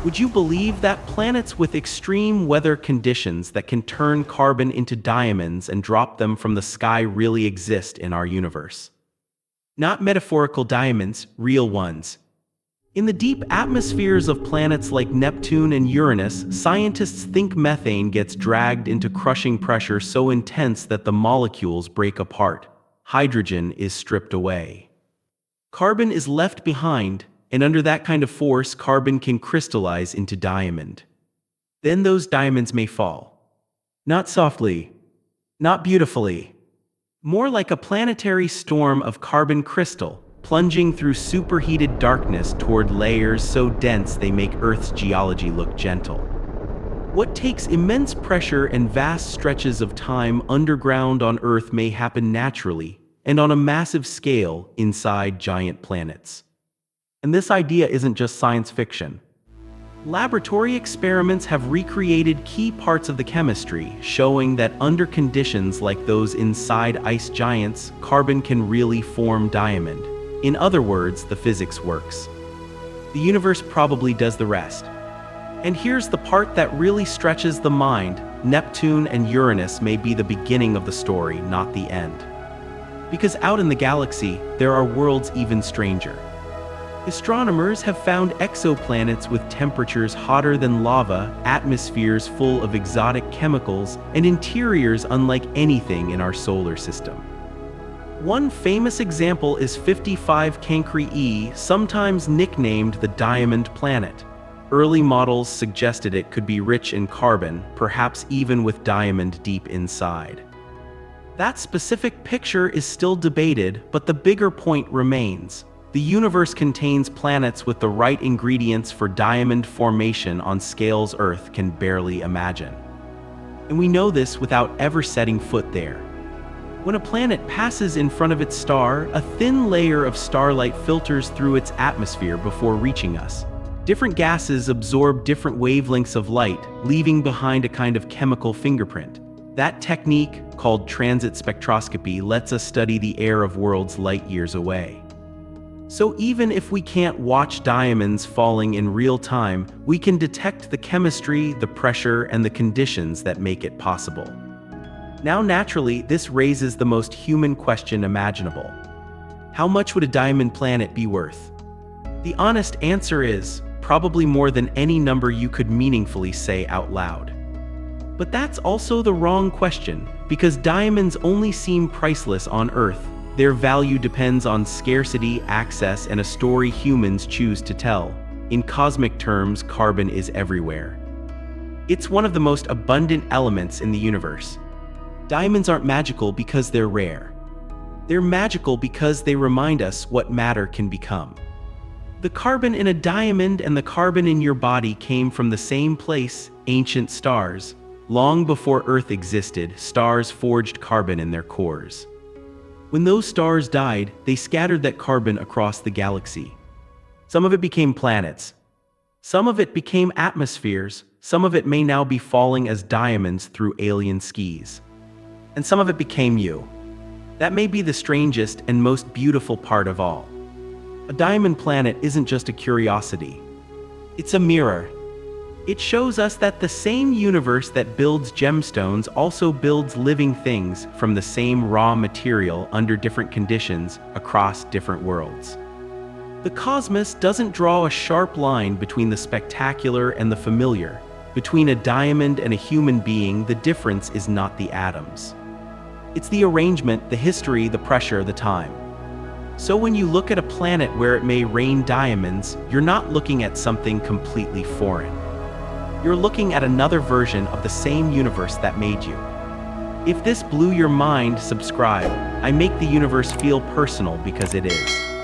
Would you believe that planets with extreme weather conditions that can turn carbon into diamonds and drop them from the sky really exist in our universe? Not metaphorical diamonds, real ones. In the deep atmospheres of planets like Neptune and Uranus, scientists think methane gets dragged into crushing pressure so intense that the molecules break apart. Hydrogen is stripped away. Carbon is left behind, and under that kind of force, carbon can crystallize into diamond. Then those diamonds may fall. Not softly, not beautifully. More like a planetary storm of carbon crystal, plunging through superheated darkness toward layers so dense they make Earth's geology look gentle. What takes immense pressure and vast stretches of time underground on Earth may happen naturally, and on a massive scale inside giant planets. And this idea isn't just science fiction. Laboratory experiments have recreated key parts of the chemistry, showing that under conditions like those inside ice giants, carbon can really form diamond. In other words, the physics works. The universe probably does the rest. And here's the part that really stretches the mind: Neptune and Uranus may be the beginning of the story, not the end. Because out in the galaxy, there are worlds even stranger. Astronomers have found exoplanets with temperatures hotter than lava, atmospheres full of exotic chemicals, and interiors unlike anything in our solar system. One famous example is 55 Cancri e, sometimes nicknamed the Diamond Planet. Early models suggested it could be rich in carbon, perhaps even with diamond deep inside. That specific picture is still debated, but the bigger point remains. The universe contains planets with the right ingredients for diamond formation on scales Earth can barely imagine. And we know this without ever setting foot there. When a planet passes in front of its star, a thin layer of starlight filters through its atmosphere before reaching us. Different gases absorb different wavelengths of light, leaving behind a kind of chemical fingerprint. That technique, called transit spectroscopy, lets us study the air of worlds light years away. So even if we can't watch diamonds falling in real time, we can detect the chemistry, the pressure, and the conditions that make it possible. Now naturally, this raises the most human question imaginable. How much would a diamond planet be worth? The honest answer is, probably more than any number you could meaningfully say out loud. But that's also the wrong question, because diamonds only seem priceless on Earth. Their value depends on scarcity, access, and a story humans choose to tell. In cosmic terms, carbon is everywhere. It's one of the most abundant elements in the universe. Diamonds aren't magical because they're rare. They're magical because they remind us what matter can become. The carbon in a diamond and the carbon in your body came from the same place, ancient stars. Long before Earth existed, stars forged carbon in their cores. When those stars died, they scattered that carbon across the galaxy. Some of it became planets. Some of it became atmospheres. Some of it may now be falling as diamonds through alien skis. And some of it became you. That may be the strangest and most beautiful part of all. A diamond planet isn't just a curiosity. It's a mirror. It shows us that the same universe that builds gemstones also builds living things from the same raw material under different conditions across different worlds. The cosmos doesn't draw a sharp line between the spectacular and the familiar. Between a diamond and a human being, the difference is not the atoms. It's the arrangement, the history, the pressure, the time. So when you look at a planet where it may rain diamonds, you're not looking at something completely foreign. You're looking at another version of the same universe that made you. If this blew your mind, subscribe. I make the universe feel personal because it is.